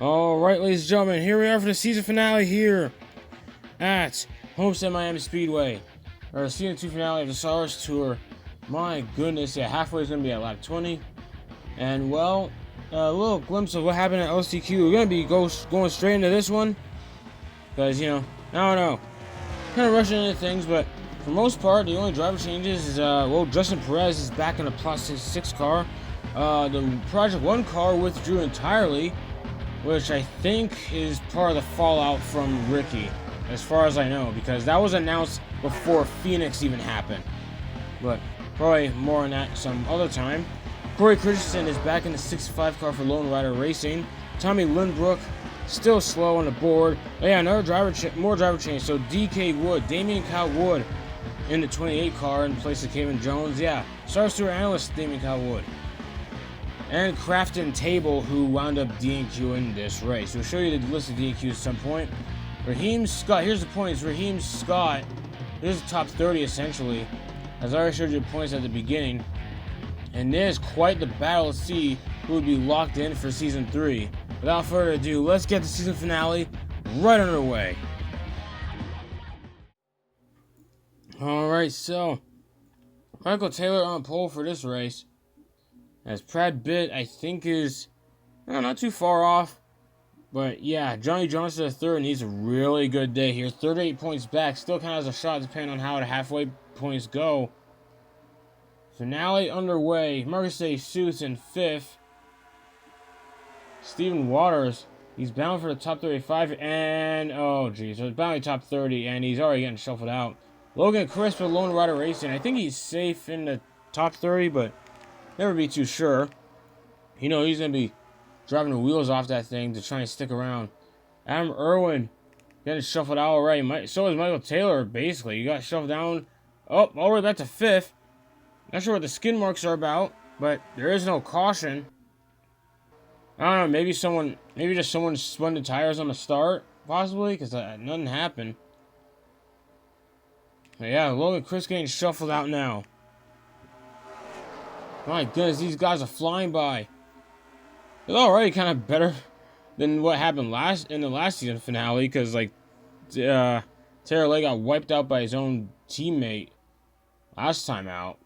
Alright, ladies and gentlemen, here we are for the season finale here at Homestead-Miami Speedway. Our season 2 finale of the SARS Tour. My goodness, yeah, halfway is going to be at lap 20. And, well, a little glimpse of what happened at LCQ. We're going to be going straight into this one. Because, I don't know. Kind of rushing into things, but for the most part, the only driver changes is, Justin Perez is back in a plus 6 car. The Project 1 car withdrew entirely, which I think is part of the fallout from Ricky, as far as I know, because that was announced before Phoenix even happened. But probably more on that some other time. Corey Christensen is back in the 65 car for Lone Rider Racing. Tommy Lindbrook still slow on the board. Oh yeah, more driver change. So DK Wood, Damian Kyle Wood in the 28 car in place of Kevin Jones. Yeah, Stars Tour analyst Damian Kyle Wood. And Crafton Table, who wound up DNQing this race. We'll show you the list of DNQs at some point. Raheem Scott, here's the points. Raheem Scott, here's the top 30 essentially. As I already showed you the points at the beginning. And there's quite the battle to see who would be locked in for Season 3. Without further ado, let's get the season finale right underway. Alright, so Michael Taylor on pole for this race. As Brad Pitt, I think, is not too far off. But yeah, Johnny Johnson III needs a really good day here. 38 points back. Still kind of has a shot depending on how the halfway points go. Finale underway. Marcus A. Seuss in 5th. Steven Waters, he's bound for the top 35. And, oh geez, so it's bound to top 30. And he's already getting shuffled out. Logan Crisp with Lone Rider Racing. I think he's safe in the top 30, but never be too sure. He's going to be driving the wheels off that thing to try and stick around. Adam Irwin getting shuffled out already. So is Michael Taylor, basically. You got shuffled down all the way back to 5th. Not sure what the skin marks are about, but there is no caution. I don't know, maybe just someone spun the tires on the start, possibly, because nothing happened. But yeah, Logan Chris getting shuffled out now. My goodness, these guys are flying by. It's already kind of better than what happened in the last season finale, because Taylor Lay got wiped out by his own teammate last time out.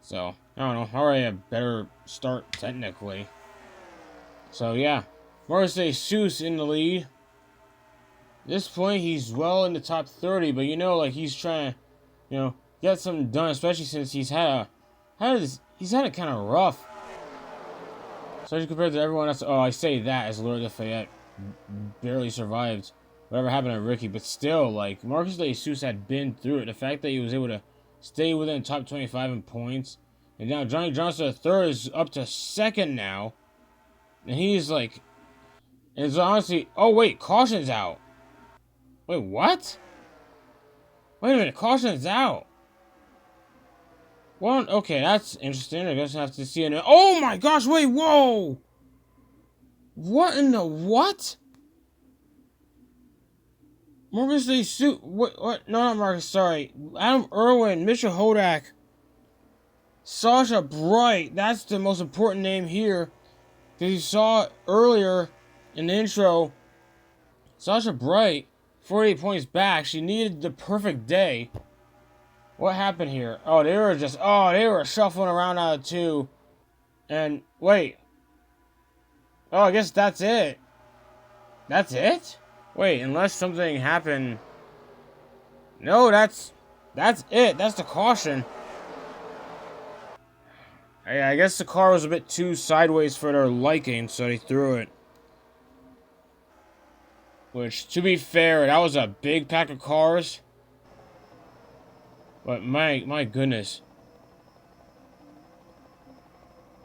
So I don't know, already a better start technically. So yeah, Marcus A. Seuss in the lead. At this point, he's well in the top 30, but he's trying to, get something done, especially since he's had it kind of rough. Especially compared to everyone else. Oh, I say that as Lord Lafayette barely survived whatever happened to Ricky, but still, Marcus A. Seuss had been through it. The fact that he was able to stay within the top 25 in points, and now Johnny Johnson III is up to 2nd now, and he's it's honestly, oh wait, caution's out. Wait, what? Wait a minute, caution's out. Well, okay, that's interesting. I guess I have to see it. Oh my gosh, wait, whoa! What in the what? Marcus A. Seuss, what? No, not Marcus, sorry. Adam Irwin, Mitchell Hodak, Sasha Bright, that's the most important name here. Because you saw earlier in the intro, Sasha Bright, 48 points back. She needed the perfect day. What happened here? Oh, they were shuffling around out of 2. And, wait. Oh, I guess that's it. That's it? Wait, unless something happened. No, that's it. That's the caution. I guess the car was a bit too sideways for their liking, so they threw it. Which, to be fair, that was a big pack of cars. But my goodness.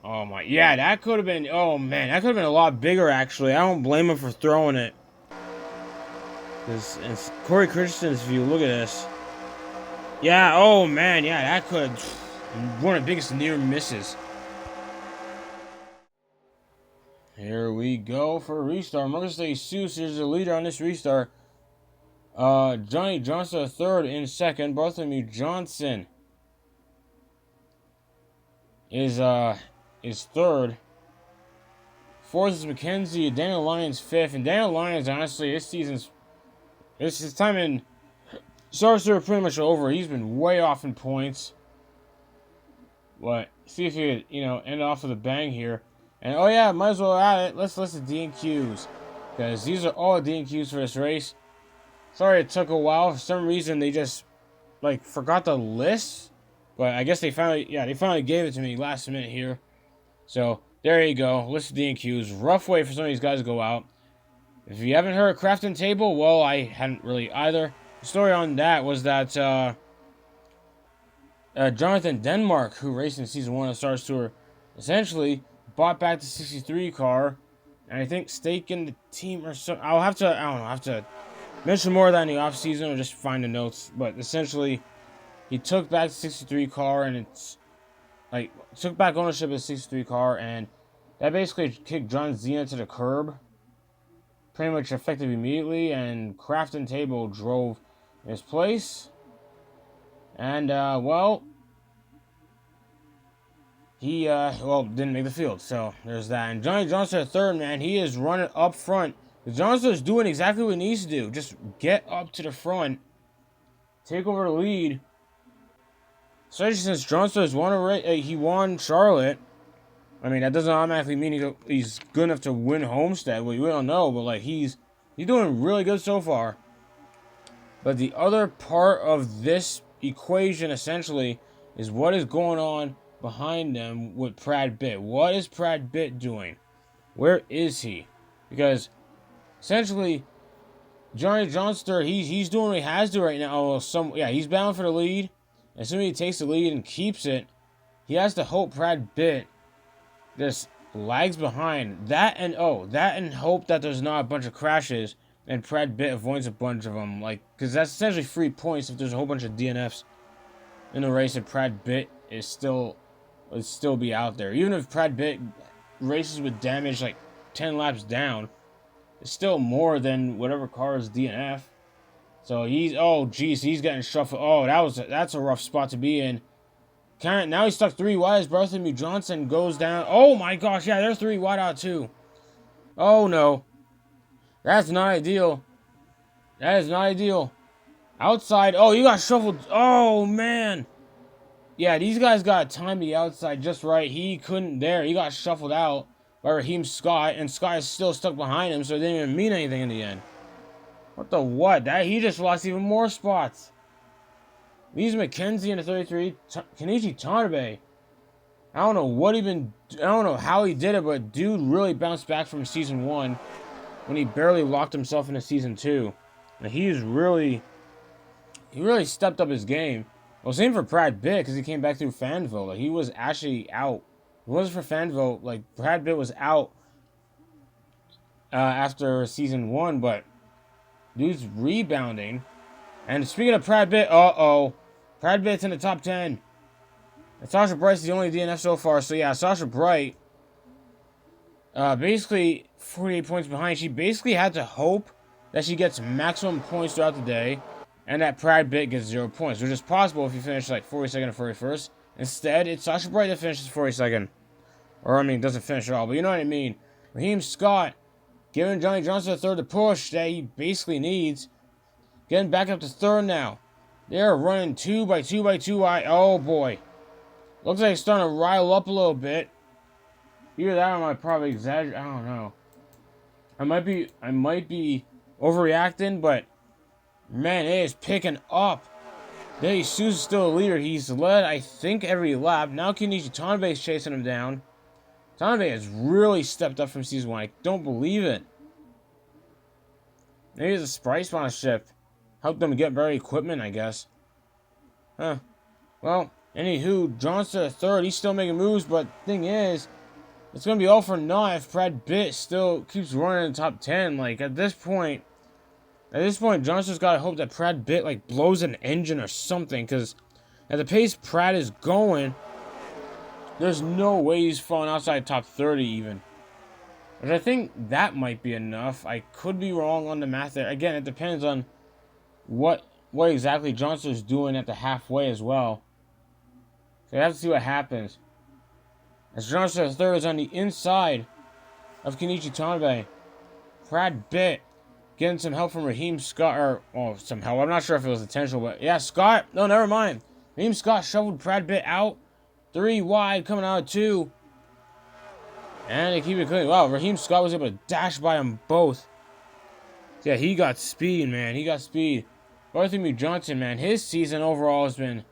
Oh my, yeah, that could have been, oh man, that could have been a lot bigger actually. I don't blame him for throwing it. Because it's Corey Christensen's view, look at this. Yeah, oh man, yeah, that could, one of the biggest near misses. Here we go for a restart. Marcus A. Seuss is the leader on this restart. Johnny Johnson III in 2nd. Bartholomew Johnson is 3rd. Fourth is McKenzie. Daniel Lyons fifth. And Daniel Lyons, honestly, his time in SARS are pretty much over. He's been way off in points. But see if he could, end off with a bang here. And oh yeah, might as well add it. Let's list the DNQs. Because these are all DNQs for this race. Sorry it took a while. For some reason they just forgot the list. But I guess they finally gave it to me last minute here. So there you go. List of DNQs. Rough way for some of these guys to go out. If you haven't heard of Crafton Table, well, I hadn't really either. The story on that was that Jonathan Denmark, who raced in Season 1 of SARS Tour, essentially bought back the 63 car, and I think stake in the team or something. I'll have to mention more of that in the off-season or just find the notes. But essentially, he took back the 63 car, and took back ownership of the 63 car, and that basically kicked John Zena to the curb. Pretty much effective immediately, and Crafton Table drove in his place. And, he, didn't make the field, so there's that. And Johnny Johnson, third, man, he is running up front. Johnson is doing exactly what he needs to do. Just get up to the front, take over the lead. Especially since Johnson has won he won Charlotte. I mean, that doesn't automatically mean he's good enough to win Homestead. Well, we don't know, but he's doing really good so far. But the other part of this equation, essentially, is what is going on behind them with Brad Pitt. What is Brad Pitt doing? Where is he? Because essentially, Johnny Johnster, he's doing what he has to right now. He's bound for the lead. As soon as he takes the lead and keeps it, he has to hope Brad Pitt just lags behind. That and hope that there's not a bunch of crashes and Brad Pitt avoids a bunch of them. Because that's essentially free points if there's a whole bunch of DNFs in the race and Brad Pitt would still be out there. Even if Brad Pitt races with damage 10 laps down, it's still more than whatever car is DNF. So he's getting shuffled. Oh, that's a rough spot to be in. Now he's stuck 3 wide as Bartholomew Johnson goes down. Oh my gosh, yeah, they're 3 wide out too. Oh no. That's not ideal. That is not ideal. Outside. Oh, you got shuffled. Oh man. Yeah, these guys got timed the outside just right. He couldn't there. He got shuffled out by Raheem Scott, and Scott is still stuck behind him, so it didn't even mean anything in the end. What the what? He just lost even more spots. Leaves McKenzie in the 33. Kenichi Tanabe. I don't know how he did it, but dude really bounced back from Season 1 when he barely locked himself into Season 2. And he really stepped up his game. Well, same for Brad Pitt, because he came back through Fanville. He was actually out. It wasn't for Fanville. Brad Pitt was out after Season 1, but dude's rebounding. And speaking of Brad Pitt, Brad Pitt's in the top 10. And Sasha Bright's the only DNF so far. So yeah, Sasha Bright, basically 48 points behind. She basically had to hope that she gets maximum points throughout the day, and that Brad Pitt gets 0 points, which is possible if you finish 42nd or 41st. Instead, it's Sasha Bright that finishes 42nd. Or, doesn't finish at all, but you know what I mean. Raheem Scott giving Johnny Johnson a third to push that he basically needs. Getting back up to third now. They're running 2 by 2 by 2 wide. Oh boy. Looks like it's starting to rile up a little bit. Either that or I might probably exaggerate. I don't know. I might be overreacting, but man, it is picking up. Jesus is still a leader. He's led, I think, every lap. Now Kenichi Tanabe is chasing him down. Tanabe has really stepped up from Season 1. I don't believe it. Maybe it's a Sprite sponsorship. Help them get better equipment, I guess. Huh. Well, anywho, Johnson at third. He's still making moves, but thing is, it's going to be all for naught if Brad Pitt still keeps running in the top 10. At this point, Johnson's got to hope that Brad Pitt, blows an engine or something, because at the pace Brad is going, there's no way he's falling outside top 30 even. But I think that might be enough. I could be wrong on the math there. Again, it depends on what exactly Johnson's doing at the halfway as well. So you have to see what happens. As Johnson third is on the inside of Kenichi Tanabe. Brad Pitt getting some help from Raheem Scott, or some help. I'm not sure if it was intentional, but yeah, Scott. No, never mind. Raheem Scott shoveled Brad Pitt out. 3 wide, coming out of 2. And they keep it clean. Wow, Raheem Scott was able to dash by them both. Yeah, he got speed, man. He got speed. Bartholomew Johnson, man, his season overall has been...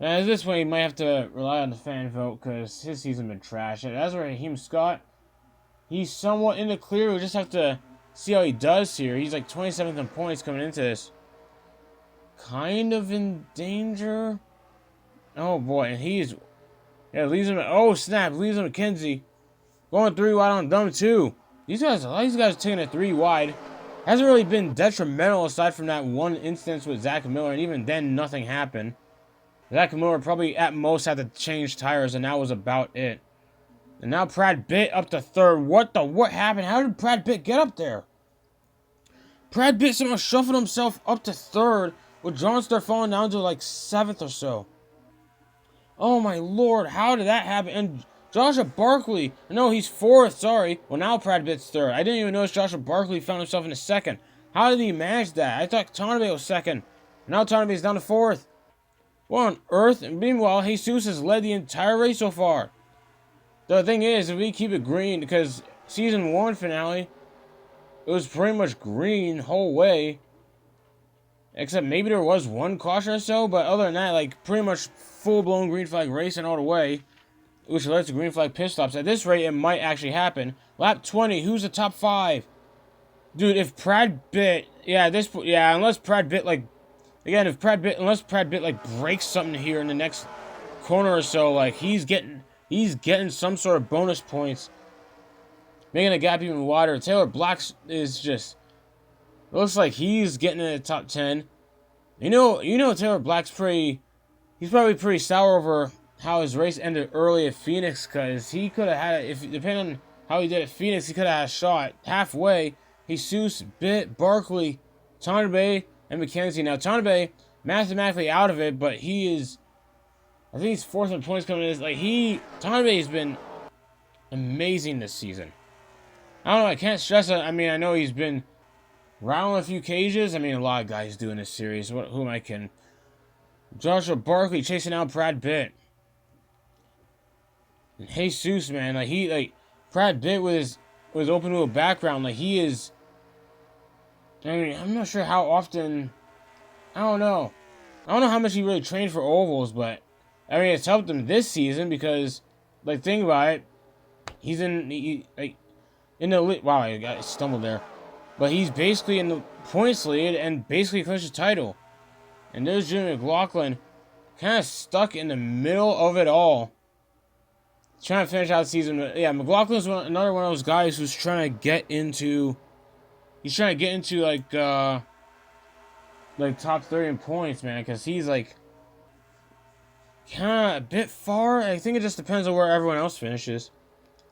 at this point, he might have to rely on the fan vote because his season been trash. And as for Raheem Scott, he's somewhat in the clear. We just have to see how he does here. He's like 27th in points coming into this. Kind of in danger. Oh, boy. And he's... yeah, leaves him... oh, snap. Leaves him McKenzie. Going 3 wide on them, too. A lot of these guys are taking it 3 wide. Hasn't really been detrimental aside from that one instance with Zach Miller, and even then, nothing happened. Zach Miller probably at most had to change tires, and that was about it. And now Brad Pitt up to 3rd. What happened? How did Brad Pitt get up there? Brad Pitt somehow shuffled himself up to 3rd, with John Starr falling down to like 7th or so. Oh my lord, how did that happen? And Joshua Barkley, no, he's 4th, sorry. Well, now Brad Pitt's 3rd. I didn't even notice Joshua Barkley found himself in a 2nd. How did he manage that? I thought Tanabe was 2nd. Now Tanabe's down to 4th. What on earth? And meanwhile, Jesus has led the entire race so far. The thing is, if we keep it green, because Season 1 finale, it was pretty much green the whole way. Except maybe there was one caution or so, but other than that, like, pretty much full-blown green flag racing all the way. Which led to green flag pit stops. At this rate, it might actually happen. Lap 20, who's the top 5? Dude, if Brad Pitt... unless Brad Pitt, like... again, unless Brad Pitt, like, breaks something here in the next corner or so, like, he's getting some sort of bonus points. Making the gap even wider. Taylor Black is just... looks like he's getting in the top 10. You know Taylor Black's pretty... he's probably pretty sour over how his race ended early at Phoenix, because he could have had, depending on how he did at Phoenix, he could have had a shot halfway. Jesus, Pitt, Barkley, Tanabe, and McKenzie. Now, Tanabe, mathematically out of it, but he is, I think he's 4th in points coming in. Like, Tanabe has been amazing this season. I don't know, I can't stress it. I mean, I know he's been rattling a few cages. I mean, a lot of guys do in this series. Who am I kidding? Joshua Barkley chasing out Brad Pitt. And Jesus, man, Brad Pitt was open to a background. Like, he is... I mean, I'm not sure how often... I don't know how much he really trained for ovals, but... I mean, it's helped him this season because... like, think about it. He's in the... wow, I stumbled there. But he's basically in the points lead and basically clinched the title. And there's Jimmy McLaughlin kind of stuck in the middle of it all. Trying to finish out the season. Yeah, McLaughlin's another one of those guys who's trying to get into... he's trying to get into, like top 30 in points, man. Because he's, like, kind of a bit far. I think it just depends on where everyone else finishes.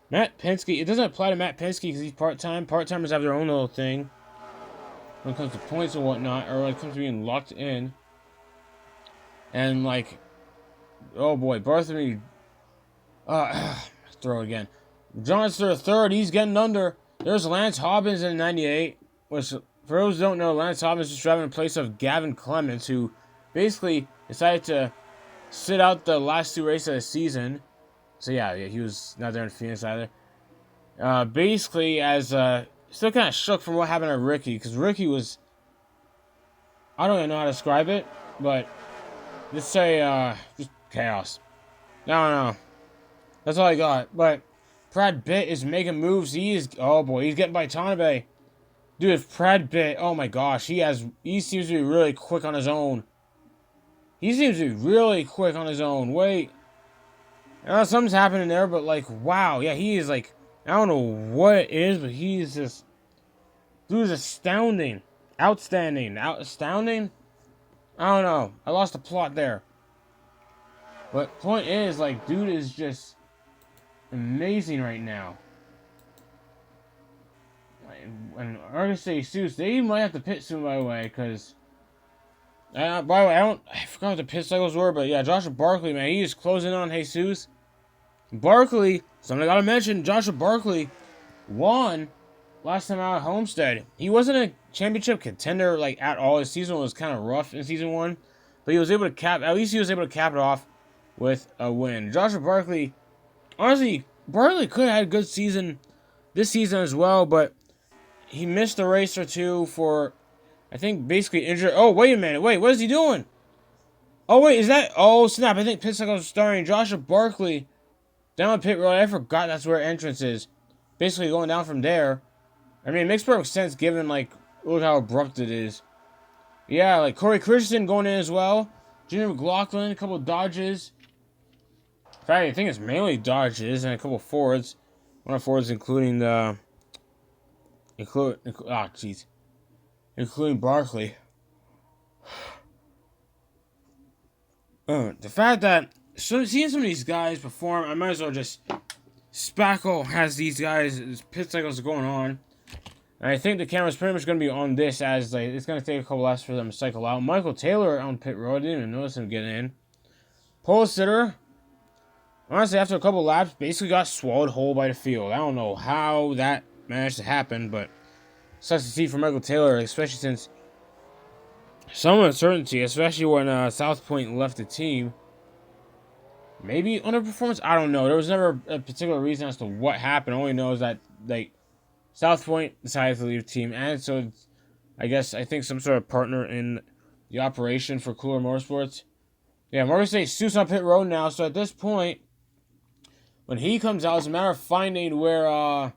Matt Penske, it doesn't apply to Matt Penske because he's part-time. Part-timers have their own little thing when it comes to points and whatnot, or when it comes to being locked in. And, like, oh boy, Bartholomew, throw it again. Johnson 3rd, he's getting under. There's Lance Hobbins in 98, which, for those who don't know, Lance Hobbins is driving in place of Gavin Clements, who basically decided to sit out the last 2 races of the season. So yeah, he was not there in Phoenix either. Basically, as still kind of shook from what happened to Ricky, because Ricky was, I don't even know how to describe it, but let's say just chaos. No, that's all I got. But Brad Pitt is making moves. Oh boy, he's getting by Tanabe. Dude, if Brad Pitt, oh my gosh, he seems to be really quick on his own. Wait. Something's happening there, but like, wow, yeah, he is like, I don't know what it is, but he's just, dude is astounding. Astounding? I don't know. I lost the plot there. But point is, like, dude is just amazing right now. And Argus Jesus, they might have to pit soon, by the way, because... by the way, I forgot what the pit cycles were, but yeah, Joshua Barkley, man, he is closing on Jesus. Barkley, something I gotta mention, Joshua Barkley won last time out at Homestead. He wasn't a championship contender like at all. His season was kind of rough in season 1, but he was able to cap. At least he was able to cap it off with a win. Joshua Barkley, honestly, Barkley could have had a good season this season as well, but he missed a race or two for, I think, basically injured. Oh, wait a minute. Wait, what is he doing? Oh, wait, is that... Oh, snap. I think Pit Cycle was starting Joshua Barkley down pit road. I forgot that's where entrance is. Basically going down from there. I mean, it makes perfect sense given, like, look how abrupt it is. Yeah, like, Corey Christensen going in as well. Junior McLaughlin, a couple of dodges. In fact, I think it's mainly dodges and a couple of forwards. One of the forwards including the... Including Barkley. The fact that seeing some of these guys perform, I might as well just... Spackle has these guys, pit cycles going on. And I think the camera's pretty much going to be on this as like it's going to take a couple laps for them to cycle out. Michael Taylor on pit road. I didn't even notice him getting in. Pole sitter. Honestly, after a couple laps, basically got swallowed whole by the field. I don't know how that managed to happen, but sucks to see for Michael Taylor, especially since some uncertainty, especially when South Point left the team. Maybe underperformance? I don't know. There was never a particular reason as to what happened. All we know is that, like, South Point decided to leave the team. And so, I think some sort of partner in the operation for Cooler Motorsports. Yeah, Morgan State Seuss on pit road now. So at this point, when he comes out, it's a matter of finding where,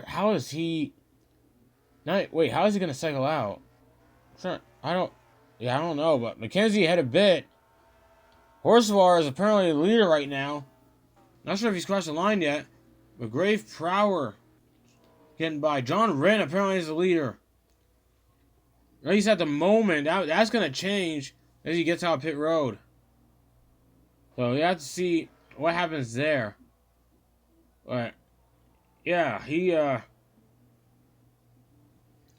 how is he... Wait, how is he going to cycle out? I don't know, but McKenzie had a bit. Horsvar is apparently the leader right now. Not sure if he's crossed the line yet. McGrave Prower getting by. John Wren apparently is the leader. At least at the moment. That's going to change as he gets out pit road. So we have to see what happens there. But, yeah, he,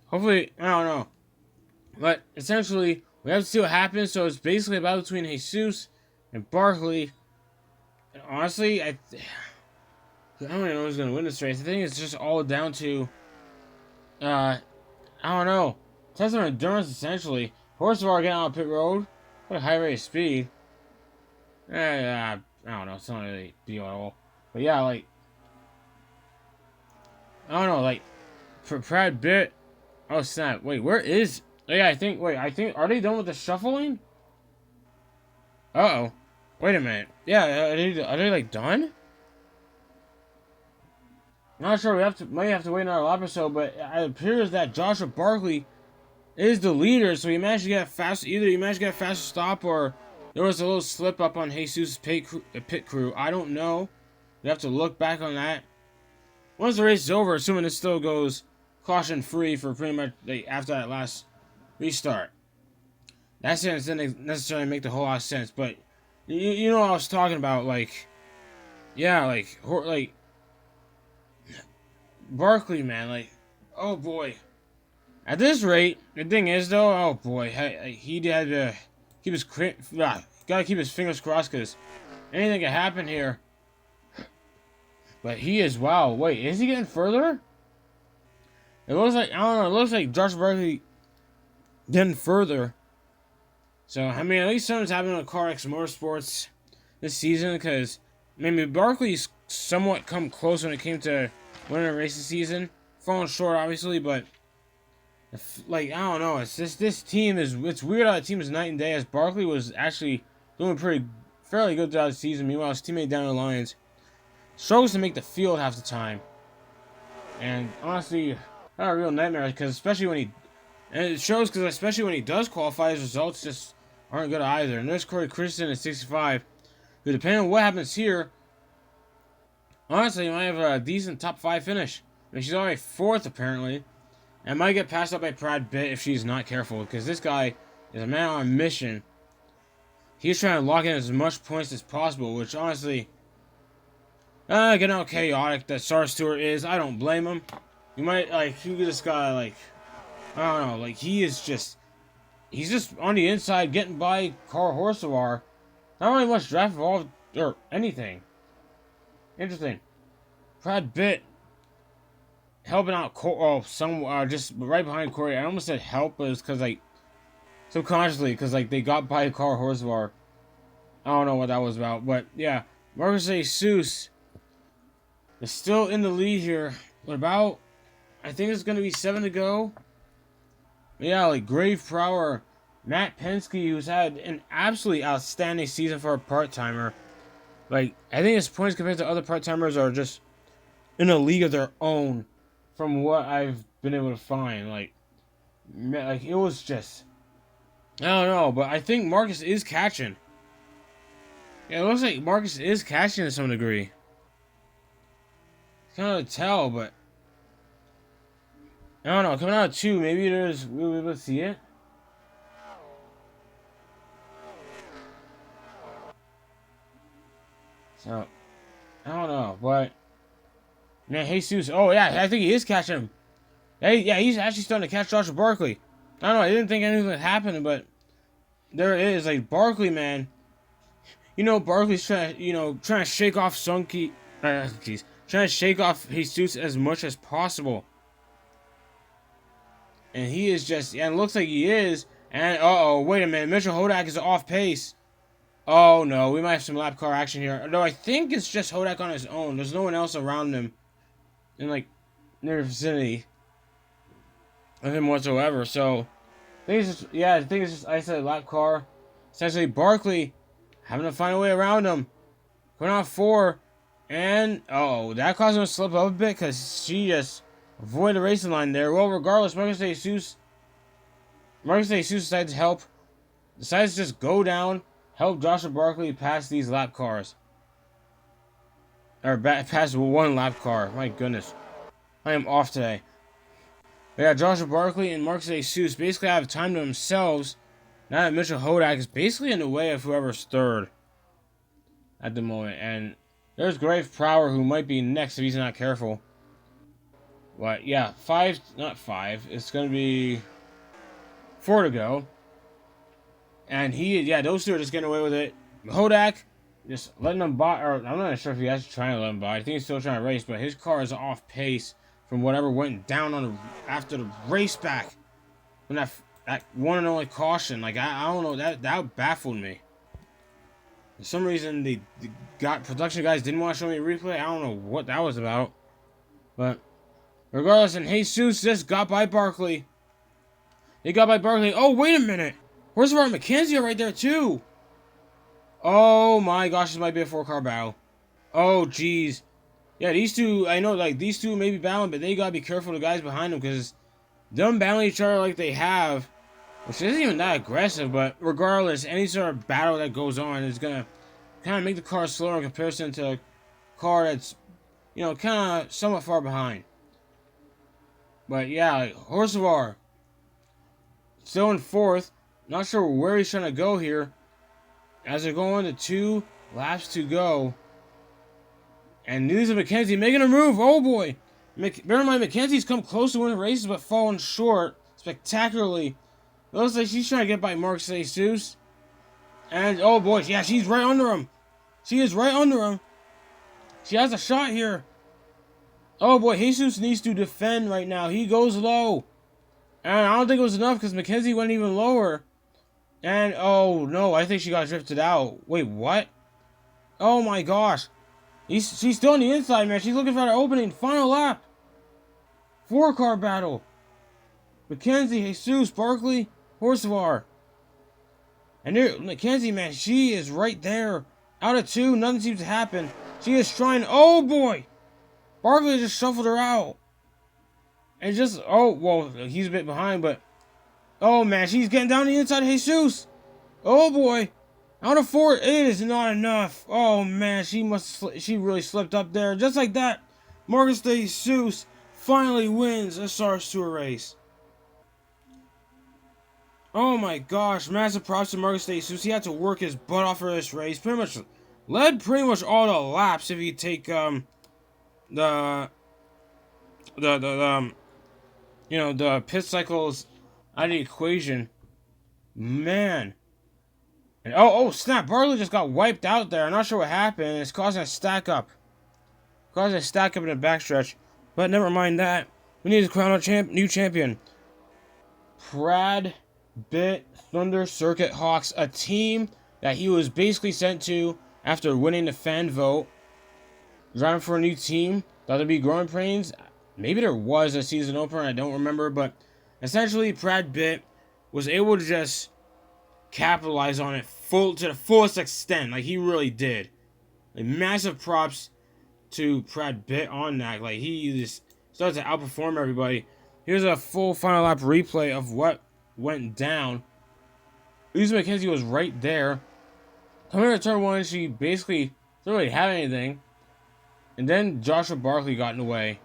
hopefully, I don't know. But, essentially, we have to see what happens. So it's basically a battle between Jesus and Barkley. And honestly, I don't even know who's going to win this race. I think it's just all down to, I don't know. Test of endurance, essentially. Horsvar getting out of pit road. What a high rate of speed. I don't know. It's not really a deal at all. But yeah, like, I don't know. Like, for Brad Pitt. Oh, snap. Wait, where is... Yeah, I think... Are they done with the shuffling? Uh-oh. Wait a minute. Yeah, are they like, done? Not sure. Might have to wait another lap or so, but it appears that Joshua Barkley is the leader, so he managed to get a fast... Either he managed to get a faster stop, or there was a little slip up on Jesus' pit crew. I don't know. We have to look back on that. Once the race is over, assuming it still goes caution-free for pretty much like, after that last restart. That sentence didn't necessarily make the whole lot of sense, but you know what I was talking about, like, yeah, like Barkley, man, like, oh boy. At this rate, the thing is though, oh boy, he had to keep his gotta keep his fingers crossed because anything can happen here. But he is, wow, wait, is he getting further? It looks like, I don't know, it looks like Josh Barkley getting further. So, I mean, at least something's happening with CarX Motorsports this season, because, I mean, Barkley's somewhat come close when it came to winning a race this season. Falling short, obviously, but, like, I don't know, it's just, this team is, it's weird how the team is night and day, as Barkley was actually doing fairly good throughout the season. Meanwhile, his teammate down the lines struggles to make the field half the time. And, honestly, not a real nightmare, because especially when he does qualify, his results just aren't good either. And there's Corey Christensen at 65, who, depending on what happens here, honestly, might have a decent top 5 finish. I mean, she's already 4th, apparently, and might get passed up by Brad Pitt if she's not careful, because this guy is a man on a mission. He's trying to lock in as much points as possible, which, honestly, getting how chaotic that SARS tour is, I don't blame him. You might, like, you just gotta, like, I don't know, like, he's just on the inside getting by Carl Horsvar. Not really much draft involved, or anything. Interesting. Brad Pitt helping out just right behind Corey. I almost said help, but it's because like subconsciously, because like they got by a car horse bar. I don't know what that was about, but yeah, Marcus Jesus is still in the lead here. What about? I think it's gonna be 7 to go. But yeah, like Grave Prowler, Matt Penske, who's had an absolutely outstanding season for a part-timer. Like, I think his points compared to other part-timers are just in a league of their own from what I've been able to find. Like it was just, I don't know, but I think Marcus is catching. Yeah, it looks like Marcus is catching to some degree. It's kind of hard to tell, but I don't know. Coming out of 2, maybe we'll be able to see it. So, I don't know, but man, Jesus. Oh yeah, I think he is catching him. Hey, yeah, he's actually starting to catch Joshua Barkley. I don't know. I didn't think anything was happening, but there it is. Like Barkley, man. You know, Barkley's trying to shake off trying to shake off Jesus as much as possible. And he is just, and it looks like he is. And wait a minute, Mitchell Hodak is off pace. Oh no, we might have some lap car action here. No, I think it's just Hodak on his own. There's no one else around him in like near the vicinity of him whatsoever. So I think it's just isolated lap car. Essentially, Barkley having to find a way around him. Going on 4, and that caused him to slip up a bit because she just avoided the racing line there. Well, regardless, Marcus Jesus decides to help. Decides to just go down, help Joshua Barkley pass these lap cars. Or pass one lap car. My goodness. I am off today. But yeah, Joshua Barkley and Marcus Jesus basically have time to themselves. Now that Mitchell Hodak is basically in the way of whoever's third at the moment. And there's Grave Prowler, who might be next if he's not careful. But yeah, not 5. It's going to be 4 to go. And those two are just getting away with it. Hodak just letting them by, or I'm not sure if he's actually trying to let him by. I think he's still trying to race, but his car is off pace from whatever went down after the race back. When that one and only caution, like I don't know, that baffled me. For some reason, the production guys didn't want to show me a replay. I don't know what that was about, but regardless, and Jesus just got by Barkley. They got by Barkley. Oh, wait a minute. Where's our McKenzie right there too? Oh my gosh, this might be a 4-car battle. Oh jeez. Yeah, these two, I know, like these two may be battling, but they gotta be careful of the guys behind them because them battling each other like they have, which isn't even that aggressive, but regardless, any sort of battle that goes on is gonna kind of make the car slower in comparison to a car that's, kind of somewhat far behind. But yeah, like Horsevar still in 4th. Not sure where he's trying to go here. As they're going to 2 laps to go. And news of McKenzie making a move. Oh boy. Bear in mind, McKenzie's come close to winning races, but fallen short spectacularly. It looks like she's trying to get by Marcus Jesus. And, oh boy, yeah, she's right under him. She is right under him. She has a shot here. Oh boy, Jesus needs to defend right now. He goes low. And I don't think it was enough because McKenzie went even lower. And, oh no, I think she got drifted out. Wait, what? Oh my gosh. She's still on the inside, man. She's looking for the opening. Final lap. 4-car battle. McKenzie, Jesus, Barkley, Horsevar. And there, McKenzie, man, she is right there. Out of 2, nothing seems to happen. She is trying. Oh boy. Barkley just shuffled her out. And just, he's a bit behind, but oh man, she's getting down the inside of Jesus. Oh boy. Out of 4, it is not enough. Oh man, she really slipped up there. Just like that, Marcus Jesus finally wins a SARS Tour race. Oh my gosh, massive props to Marcus Jesus. He had to work his butt off for this race. Led pretty much all the laps if you take the pit cycles out of the equation. Man. And snap, Barkley just got wiped out there. I'm not sure what happened. It's causing a stack up. caused a stack up in the backstretch. But never mind that. We need to crown our new champion. Brad Pitt Thunder Circuit Hawks, a team that he was basically sent to after winning the fan vote. Driving for a new team. Thought there'd be growing pains. Maybe there was a season opener, I don't remember, but essentially Brad Pitt was able to just capitalize on it to the fullest extent. Like, he really did. Like, massive props to Brad Pitt on that. Like, he just started to outperform everybody. Here's a full final lap replay of what went down. Lisa McKenzie was right there. Coming into turn 1, she basically didn't really have anything. And then Joshua Barkley got in the way.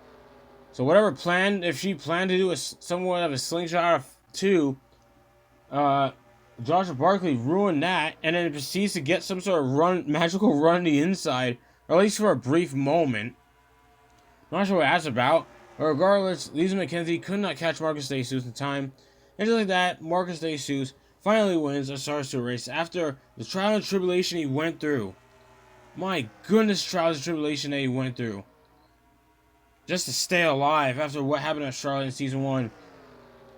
So whatever planned, if she planned to do somewhat of a slingshot out of 2, Joshua Barkley ruined that, and then proceeds to get some sort of magical run on the inside, or at least for a brief moment. Not sure what that's about, but regardless, Lisa McKenzie could not catch Marcus DeSuze in time. And just like that, Marcus DeSuze finally wins a SARS 2 race after the trial and tribulation he went through. My goodness, trials and tribulation that he went through. Just to stay alive after what happened at Charlotte in Season 1.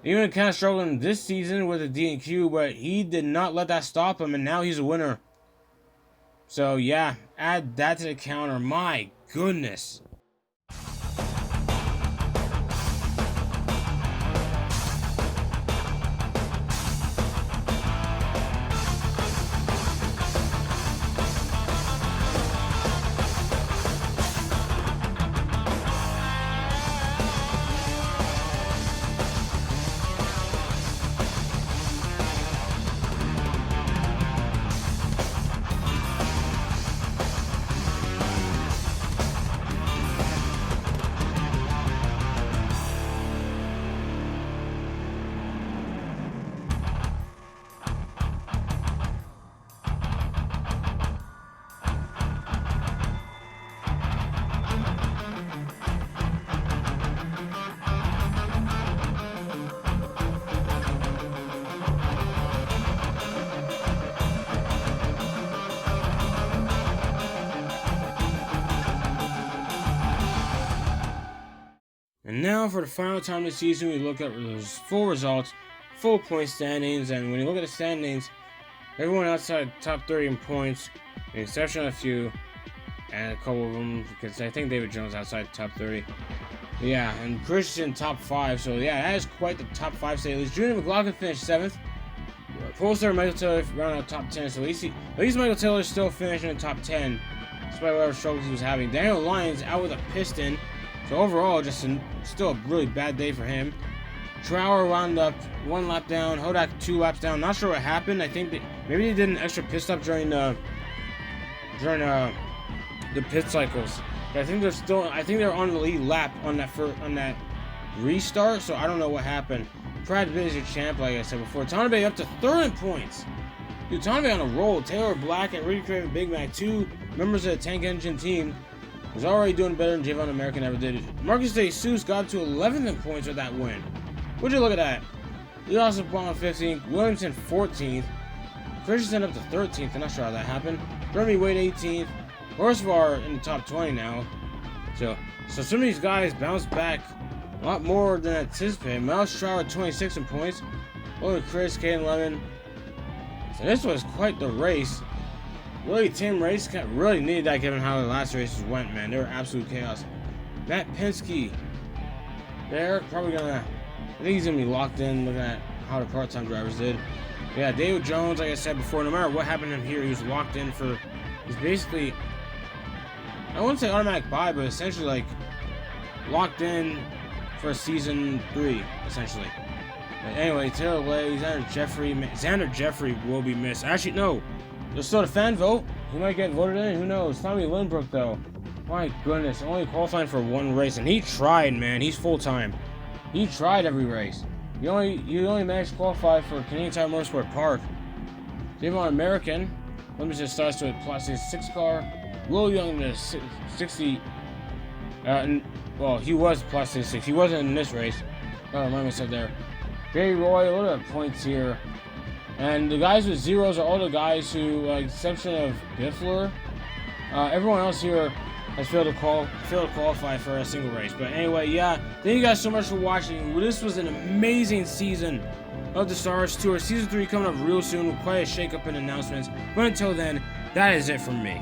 Even kind of struggling this season with a D&Q, but he did not let that stop him, and now he's a winner. So yeah, add that to the counter. My goodness. And now for the final time this season, we look at the full results, full point standings, and when you look at the standings, everyone outside top 30 in points, with the exception of a few, and a couple of them, because I think David Jones outside the top 30. But yeah, and Christian top 5, so yeah, that is quite the top 5 say at least. Junior McLaughlin finished 7th. Polestar Michael Taylor rounded out top 10, so at least Michael Taylor still finished in the top 10, despite whatever struggles he was having. Daniel Lyons out with a piston. So overall, just still a really bad day for him. Trower wound up 1 lap down. Hodak 2 laps down. Not sure what happened. I think maybe they did an extra pit stop during the pit cycles. But I think they're on the lead lap on that restart. So I don't know what happened. Brad Pitt is your champ, like I said before. Tanabe up to 3rd in points. Dude, Tanabe on a roll. Taylor Black and Rudy Craven Big Mac, 2 members of the Tank Engine team, was already doing better than Javon American ever did. Marcus DeSuze got up to 11th in points with that win. Would you look at that? He also won 15th. Williamson 14th. Christensen up to 13th. I'm not sure how that happened. Jeremy Wade 18th. Horsvar in the top 20 now. So some of these guys bounced back a lot more than anticipated. Miles Trower 26 in points. Logan Chris, Caden Lemon. So this was quite the race. Really, team race really needed that given how the last races went, man. They were absolute chaos. Matt Penske, they're probably gonna, I think he's gonna be locked in looking at how the part-time drivers did. Yeah, David Jones, like I said before, no matter what happened to him here, he was locked in for, he's basically, I wouldn't say automatic buy, but essentially like locked in for season 3, essentially. But anyway, Taylor Lay, Xander Jeffrey will be missed. Actually, no. There's still a fan vote. He might get voted in. Who knows? Tommy Lindbrook, though. My goodness. Only qualifying for 1 race. And he tried, man. He's full-time. He tried every race. He only managed to qualify for Canadian Tire Motorsport Park. Javon American. Limited starts to a plus 6 car. Will Young to 60. Well, he was plus 6. He wasn't in this race. Oh, remind myself there. Barry Roy, what are the points here? And the guys with zeros are all the guys who, exception of Biffler, everyone else here has failed to qualify for a single race. But anyway, yeah, thank you guys so much for watching. This was an amazing season of the SARS Tour. Season 3 coming up real soon with quite a shake-up in announcements. But until then, that is it from me.